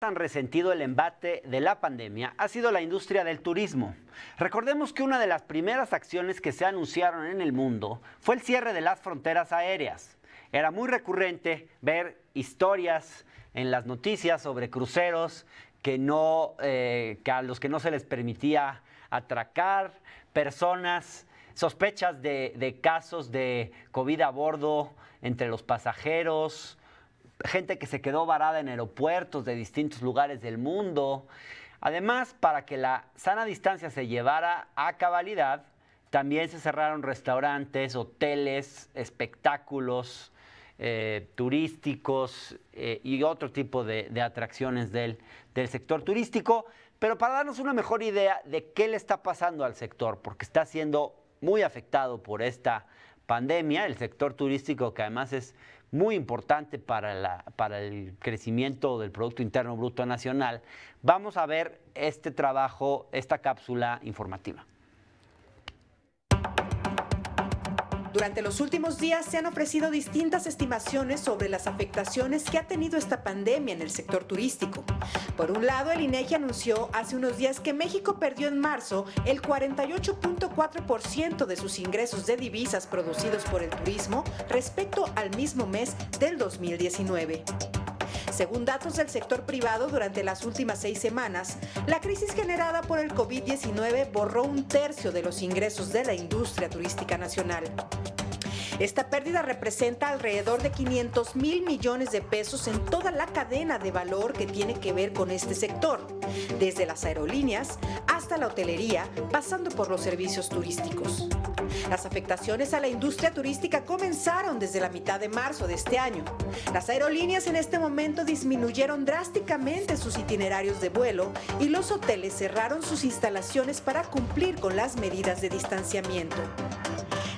Tan resentido el embate de la pandemia ha sido la industria del turismo. Recordemos que una de las primeras acciones que se anunciaron en el mundo fue el cierre de las fronteras aéreas. Era muy recurrente ver historias en las noticias sobre cruceros que a los que no se les permitía atracar, personas, sospechas de casos de COVID a bordo entre los pasajeros, gente que se quedó varada en aeropuertos de distintos lugares del mundo. Además, para que la sana distancia se llevara a cabalidad, también se cerraron restaurantes, hoteles, espectáculos turísticos y otro tipo de atracciones del sector turístico. Pero para darnos una mejor idea de qué le está pasando al sector, porque está siendo muy afectado por esta pandemia, el sector turístico, que además es muy importante para el crecimiento del Producto Interno Bruto Nacional, vamos a ver este trabajo, esta cápsula informativa. Durante los últimos días se han ofrecido distintas estimaciones sobre las afectaciones que ha tenido esta pandemia en el sector turístico. Por un lado, el INEGI anunció hace unos días que México perdió en marzo el 48.4% de sus ingresos de divisas producidos por el turismo respecto al mismo mes del 2019. Según datos del sector privado, durante las últimas 6 semanas, la crisis generada por el COVID-19 borró un tercio de los ingresos de la industria turística nacional. Esta pérdida representa alrededor de 500,000 millones de pesos en toda la cadena de valor que tiene que ver con este sector, desde las aerolíneas hasta la hotelería, pasando por los servicios turísticos. Las afectaciones a la industria turística comenzaron desde la mitad de marzo de este año. Las aerolíneas en este momento disminuyeron drásticamente sus itinerarios de vuelo y los hoteles cerraron sus instalaciones para cumplir con las medidas de distanciamiento.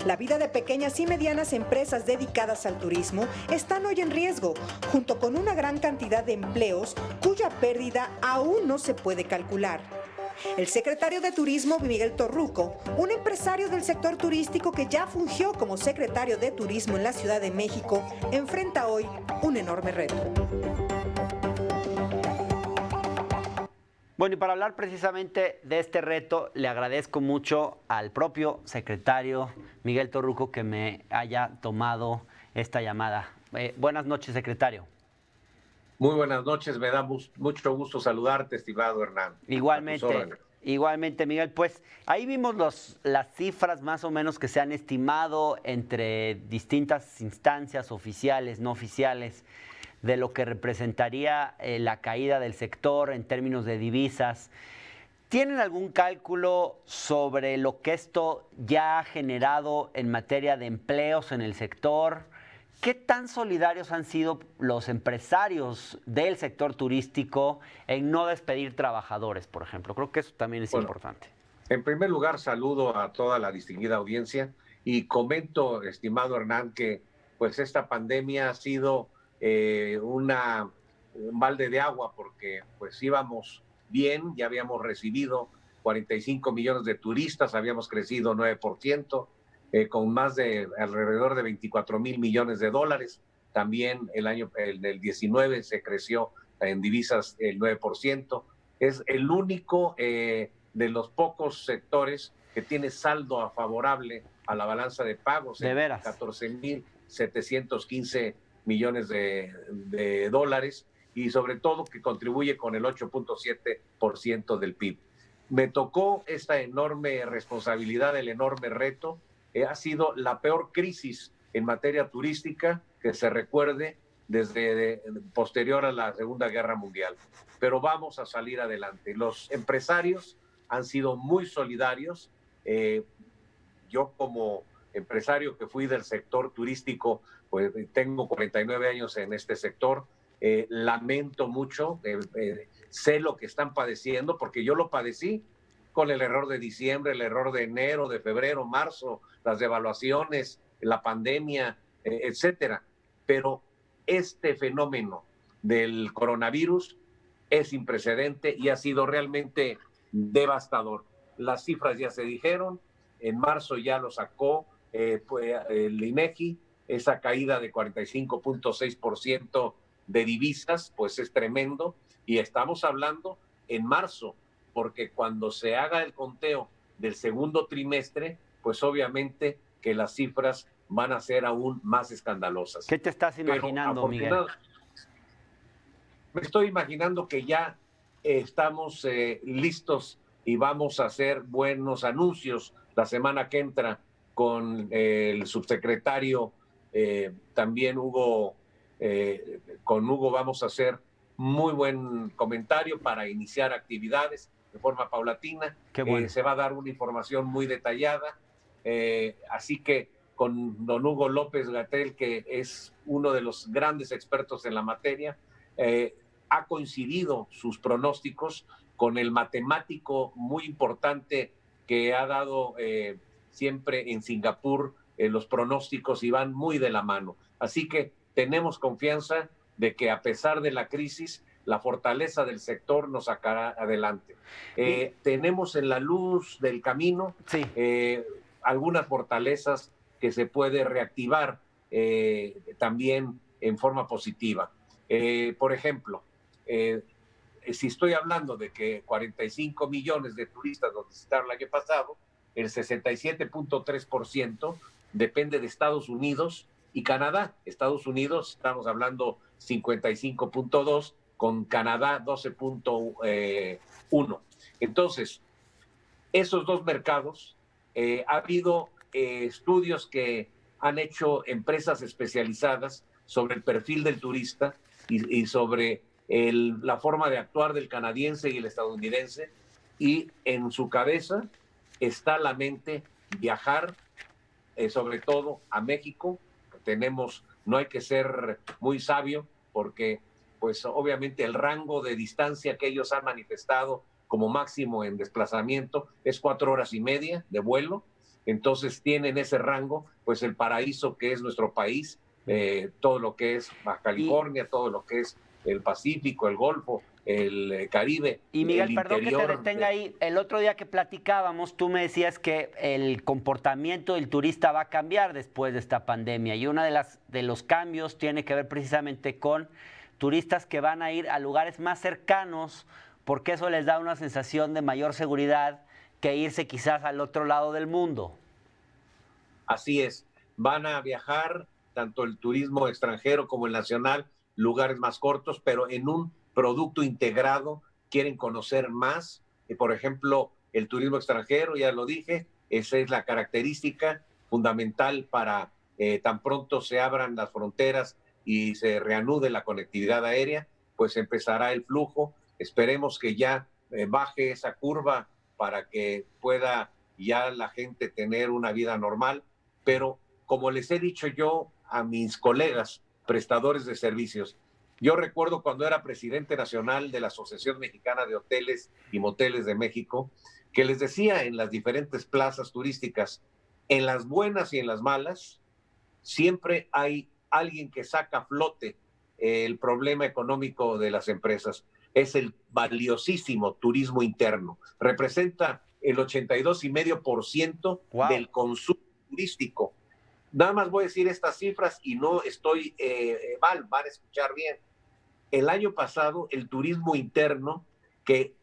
La vida de pequeñas y medianas empresas dedicadas al turismo están hoy en riesgo, junto con una gran cantidad de empleos cuya pérdida aún no se puede calcular. El secretario de Turismo, Miguel Torruco, un empresario del sector turístico que ya fungió como secretario de Turismo en la Ciudad de México, enfrenta hoy un enorme reto. Bueno, y para hablar precisamente de este reto, le agradezco mucho al propio secretario Miguel Torruco que me haya tomado esta llamada. Buenas noches, secretario. Muy buenas noches, me da mucho gusto saludarte, estimado Hernán. Igualmente, Miguel. Pues ahí vimos las cifras más o menos que se han estimado entre distintas instancias oficiales, no oficiales, de lo que representaría la caída del sector en términos de divisas. ¿Tienen algún cálculo sobre lo que esto ya ha generado en materia de empleos en el sector? ¿Qué tan solidarios han sido los empresarios del sector turístico en no despedir trabajadores, por ejemplo? Creo que eso también es importante. En primer lugar, saludo a toda la distinguida audiencia y comento, estimado Hernán, que pues esta pandemia ha sido un balde de agua porque pues íbamos bien, ya habíamos recibido 45 millones de turistas, habíamos crecido 9%, con más de alrededor de 24,000 millones de dólares. También en el 19 se creció en divisas el 9%. Es el único de los pocos sectores que tiene saldo favorable a la balanza de pagos. De veras. 14,715 millones de dólares y sobre todo que contribuye con el 8.7% del PIB. Me tocó esta enorme responsabilidad, el enorme reto. Ha sido la peor crisis en materia turística que se recuerde desde posterior a la Segunda Guerra Mundial. Pero vamos a salir adelante. Los empresarios han sido muy solidarios. Yo como empresario que fui del sector turístico, pues tengo 49 años en este sector, lamento mucho, sé lo que están padeciendo porque yo lo padecí con el error de diciembre, el error de enero, de febrero, marzo, las devaluaciones, la pandemia, etcétera. Pero este fenómeno del coronavirus es sin precedente y ha sido realmente devastador. Las cifras ya se dijeron, en marzo ya lo sacó el INEGI, esa caída de 45.6% de divisas, pues es tremendo. Y estamos hablando en marzo, porque cuando se haga el conteo del segundo trimestre, pues obviamente que las cifras van a ser aún más escandalosas. ¿Qué te estás imaginando, Miguel? Me estoy imaginando que ya estamos listos y vamos a hacer buenos anuncios la semana que entra con el subsecretario, también Hugo, con Hugo vamos a hacer muy buen comentario para iniciar actividades de forma paulatina. Qué bueno. Se va a dar una información muy detallada, así que con don Hugo López-Gatell, que es uno de los grandes expertos en la materia, ha coincidido sus pronósticos con el matemático muy importante que ha dado siempre en Singapur los pronósticos y van muy de la mano. Así que tenemos confianza de que a pesar de la crisis, la fortaleza del sector nos sacará adelante. Tenemos en la luz del camino sí, algunas fortalezas que se puede reactivar también en forma positiva. Por ejemplo, si estoy hablando de que 45 millones de turistas nos visitaron el año pasado, el 67.3% depende de Estados Unidos y Canadá. Estados Unidos, estamos hablando 55.2, con Canadá 12.1. Entonces, esos dos mercados, ha habido estudios que han hecho empresas especializadas sobre el perfil del turista y sobre la forma de actuar del canadiense y el estadounidense, y en su cabeza está la mente viajar, sobre todo a México. No hay que ser muy sabio, porque pues obviamente el rango de distancia que ellos han manifestado como máximo en desplazamiento es 4 horas y media de vuelo. Entonces tienen ese rango, pues el paraíso que es nuestro país, todo lo que es Baja California, todo lo que es el Pacífico, el Golfo, el Caribe. Y Miguel, el perdón interior que te detenga ahí. El otro día que platicábamos, tú me decías que el comportamiento del turista va a cambiar después de esta pandemia. Y uno de los cambios tiene que ver precisamente con turistas que van a ir a lugares más cercanos, porque eso les da una sensación de mayor seguridad que irse quizás al otro lado del mundo. Así es. Van a viajar tanto el turismo extranjero como el nacional, lugares más cortos, pero en un producto integrado. Quieren conocer más. Por ejemplo, el turismo extranjero, ya lo dije, esa es la característica fundamental para tan pronto se abran las fronteras y se reanude la conectividad aérea, pues empezará el flujo. Esperemos que ya baje esa curva para que pueda ya la gente tener una vida normal. Pero como les he dicho yo a mis colegas prestadores de servicios, yo recuerdo cuando era presidente nacional de la Asociación Mexicana de Hoteles y Moteles de México, que les decía en las diferentes plazas turísticas, en las buenas y en las malas, siempre hay alguien que saca a flote el problema económico de las empresas. Es el valiosísimo turismo interno. Representa el 82,5% Wow. del consumo turístico. Nada más voy a decir estas cifras y no estoy mal, van a escuchar bien. El año pasado, el turismo interno, que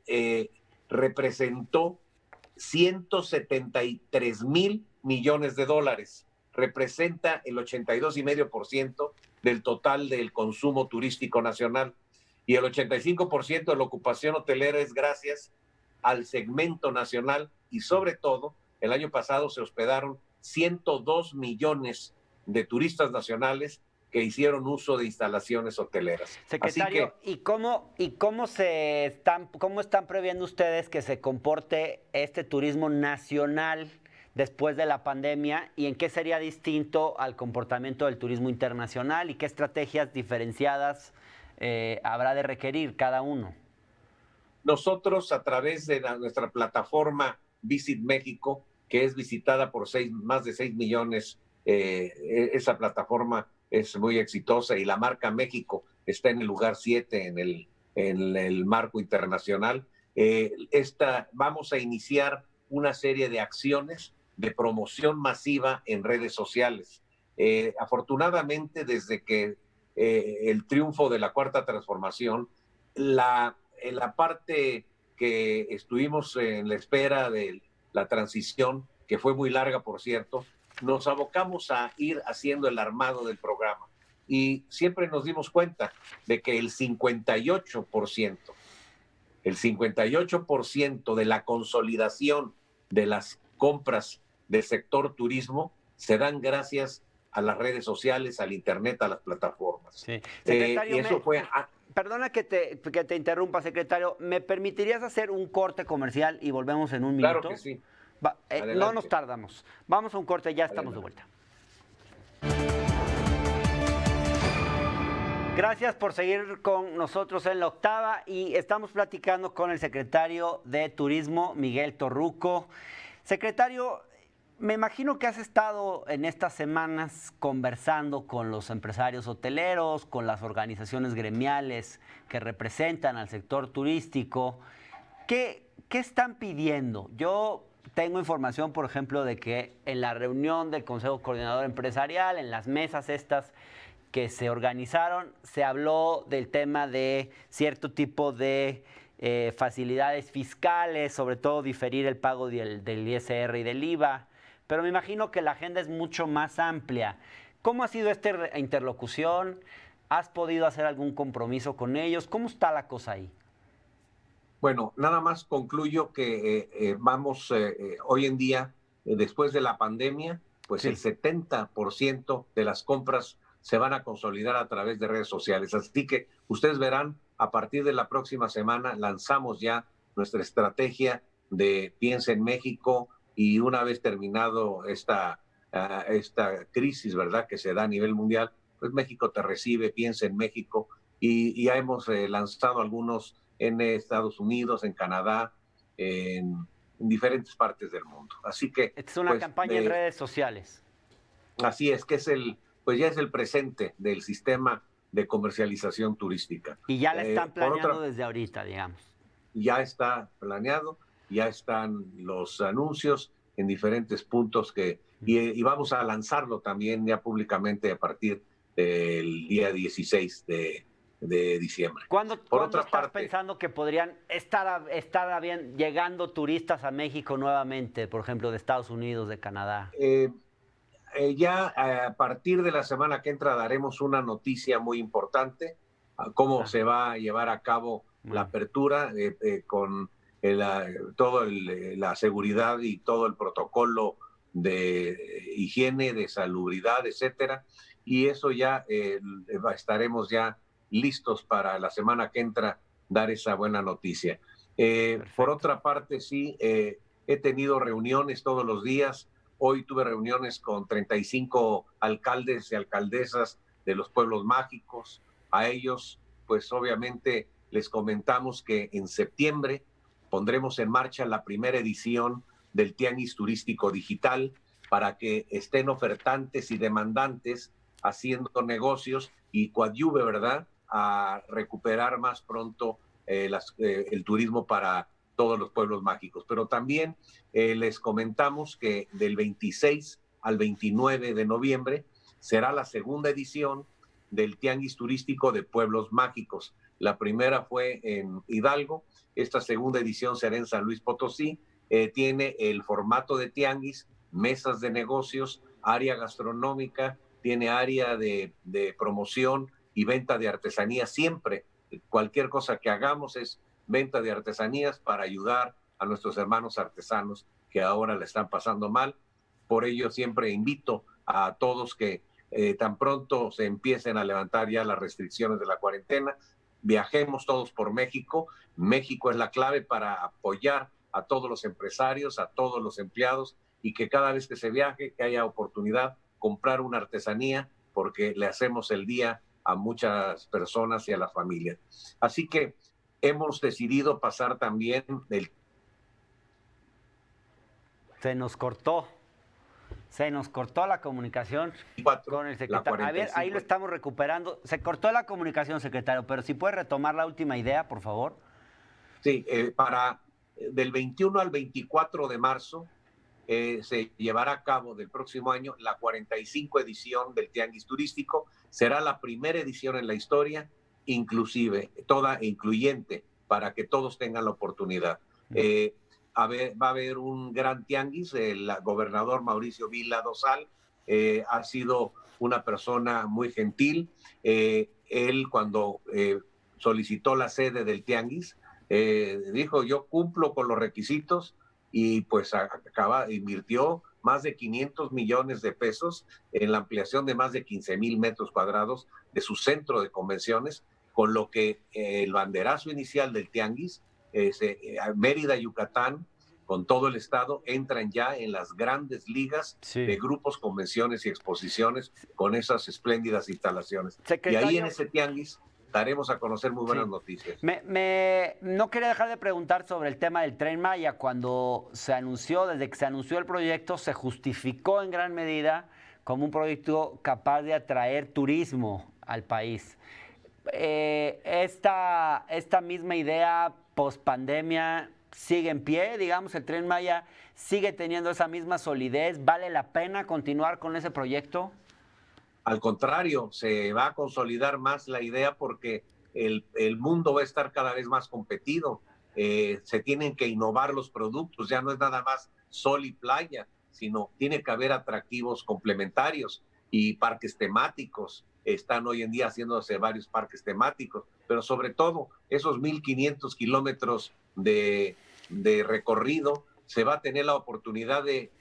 representó 173,000 millones de dólares, representa el 82,5% del total del consumo turístico nacional. Y el 85% de la ocupación hotelera es gracias al segmento nacional, y sobre todo, el año pasado se hospedaron 102 millones de turistas nacionales que hicieron uso de instalaciones hoteleras. Secretario, Así que, ¿y cómo están previendo ustedes que se comporte este turismo nacional después de la pandemia, y en qué sería distinto al comportamiento del turismo internacional, y qué estrategias diferenciadas habrá de requerir cada uno? nosotros, a través de nuestra plataforma Visit México, que es visitada por más de 6 millones, esa plataforma es muy exitosa, y la marca México está en el lugar 7 en el marco internacional. Vamos a iniciar una serie de acciones de promoción masiva en redes sociales. Afortunadamente, desde que el triunfo de la Cuarta Transformación, en la parte que estuvimos en la espera de la transición, que fue muy larga, por cierto, nos abocamos a ir haciendo el armado del programa. Y siempre nos dimos cuenta de que el 58% de la consolidación de las compras del sector turismo se dan gracias a las redes sociales, al internet, a las plataformas. Sí. Secretario, y eso fue... Perdona que te interrumpa, secretario. ¿Me permitirías hacer un corte comercial y volvemos en un minuto? Claro que sí. No nos tardamos. Vamos a un corte, ya estamos de vuelta. Gracias por seguir con nosotros en La Octava y estamos platicando con el secretario de Turismo, Miguel Torruco. Secretario, me imagino que has estado en estas semanas conversando con los empresarios hoteleros, con las organizaciones gremiales que representan al sector turístico. ¿Qué están pidiendo? Yo tengo información, por ejemplo, de que en la reunión del Consejo Coordinador Empresarial, en las mesas estas que se organizaron, se habló del tema de cierto tipo de facilidades fiscales, sobre todo diferir el pago del ISR y del IVA, pero me imagino que la agenda es mucho más amplia. ¿Cómo ha sido esta interlocución? ¿Has podido hacer algún compromiso con ellos? ¿Cómo está la cosa ahí? Bueno, nada más concluyo que vamos hoy en día, después de la pandemia, pues sí, el 70% de las compras se van a consolidar a través de redes sociales. Así que ustedes verán, a partir de la próxima semana lanzamos ya nuestra estrategia de Piensa en México, y una vez terminado esta crisis, ¿verdad?, que se da a nivel mundial, pues México te recibe, Piensa en México, y ya hemos lanzado algunos en Estados Unidos, en Canadá, en diferentes partes del mundo. Así que... Esta es una campaña en redes sociales. Así es, que pues ya es el presente del sistema de comercialización turística. Y ya la están planeando desde ahorita, digamos. Ya está planeado, ya están los anuncios en diferentes puntos y vamos a lanzarlo también ya públicamente a partir del día 16 de diciembre. ¿Cuándo estás pensando que podrían estar llegando turistas a México nuevamente, por ejemplo, de Estados Unidos, de Canadá? Ya a partir de la semana que entra daremos una noticia muy importante, cómo se va a llevar a cabo la apertura con toda la seguridad y todo el protocolo de higiene, de salubridad, etcétera. Y eso ya estaremos ya listos para la semana que entra dar esa buena noticia. Por otra parte, sí, he tenido reuniones todos los días. Hoy tuve reuniones con 35 alcaldes y alcaldesas de los pueblos mágicos. A ellos, pues obviamente les comentamos que en septiembre pondremos en marcha la primera edición del Tianguis Turístico Digital para que estén ofertantes y demandantes haciendo negocios y coadyuve, ¿verdad?, a recuperar más pronto el turismo para todos los pueblos mágicos. Pero también les comentamos que del 26 al 29 de noviembre será la segunda edición del Tianguis Turístico de Pueblos Mágicos. La primera fue en Hidalgo, esta segunda edición será en San Luis Potosí. Tiene el formato de tianguis, mesas de negocios, área gastronómica, tiene área de promoción y venta de artesanías. Siempre, cualquier cosa que hagamos es venta de artesanías para ayudar a nuestros hermanos artesanos que ahora le están pasando mal. Por ello siempre invito a todos que tan pronto se empiecen a levantar ya las restricciones de la cuarentena, viajemos todos por México. México es la clave para apoyar a todos los empresarios, a todos los empleados, y que cada vez que se viaje, que haya oportunidad comprar una artesanía, porque le hacemos el día a muchas personas y a las familias. Así que hemos decidido pasar también del... Se nos cortó la comunicación con el secretario. A ver, ahí lo estamos recuperando. Se cortó la comunicación, secretario, pero si puede retomar la última idea, por favor. Sí, del 21 al 24 de marzo se llevará a cabo del próximo año la 45 edición del Tianguis Turístico. Será la primera edición en la historia inclusive, toda incluyente, para que todos tengan la oportunidad. Va a haber un gran tianguis. El gobernador Mauricio Vila Dosal ha sido una persona muy gentil. Él, cuando solicitó la sede del tianguis, dijo: yo cumplo con los requisitos, y pues invirtió más de 500 millones de pesos en la ampliación de más de 15,000 metros cuadrados de su centro de convenciones, con lo que el banderazo inicial del tianguis, Mérida, Yucatán, con todo el estado, entran ya en las grandes ligas de grupos, convenciones y exposiciones con esas espléndidas instalaciones. Secretario, y ahí en ese tianguis daremos a conocer muy buenas noticias. No quería dejar de preguntar sobre el tema del Tren Maya. Cuando se anunció, desde que se anunció el proyecto, se justificó en gran medida como un proyecto capaz de atraer turismo al país. Esta misma idea post-pandemia sigue en pie, digamos, el Tren Maya sigue teniendo esa misma solidez. ¿Vale la pena continuar con ese proyecto? Al contrario, se va a consolidar más la idea, porque el mundo va a estar cada vez más competido. Se tienen que innovar los productos, ya no es nada más sol y playa, sino tiene que haber atractivos complementarios y parques temáticos. Están hoy en día haciéndose varios parques temáticos, pero sobre todo esos 1,500 kilómetros de recorrido, se va a tener la oportunidad de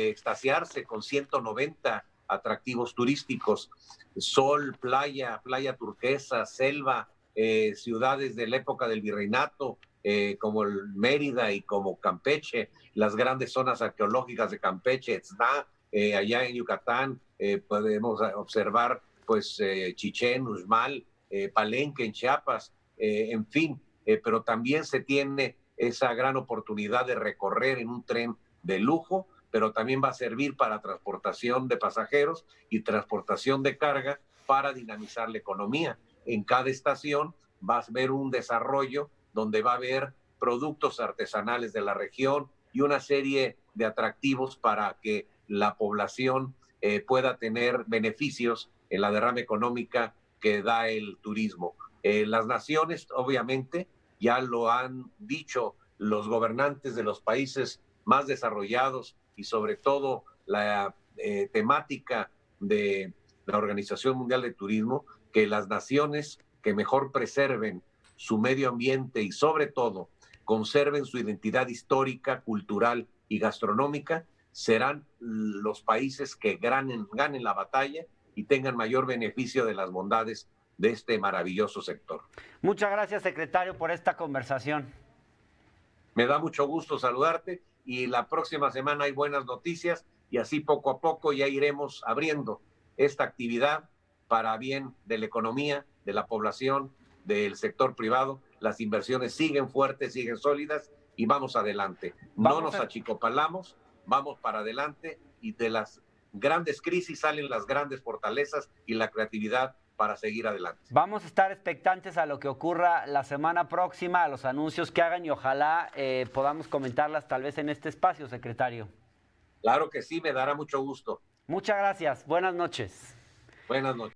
extasiarse con 190 atractivos turísticos: sol, playa turquesa, selva, ciudades de la época del virreinato, como el Mérida y como Campeche, las grandes zonas arqueológicas de Campeche, Etzna, allá en Yucatán, podemos observar pues Chichén, Uxmal, Palenque en Chiapas, en fin, pero también se tiene esa gran oportunidad de recorrer en un tren de lujo, pero también va a servir para transportación de pasajeros y transportación de carga, para dinamizar la economía. En cada estación va a haber un desarrollo donde va a haber productos artesanales de la región y una serie de atractivos para que la población pueda tener beneficios en la derrama económica que da el turismo. Las naciones, obviamente, ya lo han dicho los gobernantes de los países más desarrollados, y sobre todo la temática de la Organización Mundial de Turismo, que las naciones que mejor preserven su medio ambiente y sobre todo conserven su identidad histórica, cultural y gastronómica, serán los países que ganen la batalla y tengan mayor beneficio de las bondades de este maravilloso sector. Muchas gracias, secretario, por esta conversación. Me da mucho gusto saludarte, y la próxima semana hay buenas noticias, y así poco a poco ya iremos abriendo esta actividad para bien de la economía, de la población, del sector privado. Las inversiones siguen fuertes, siguen sólidas, y vamos adelante. No nos achicopalamos, vamos para adelante, y de las grandes crisis salen las grandes fortalezas y la creatividad para seguir adelante. Vamos a estar expectantes a lo que ocurra la semana próxima, a los anuncios que hagan, y ojalá podamos comentarlas tal vez en este espacio, secretario. Claro que sí, me dará mucho gusto. Muchas gracias. Buenas noches. Buenas noches.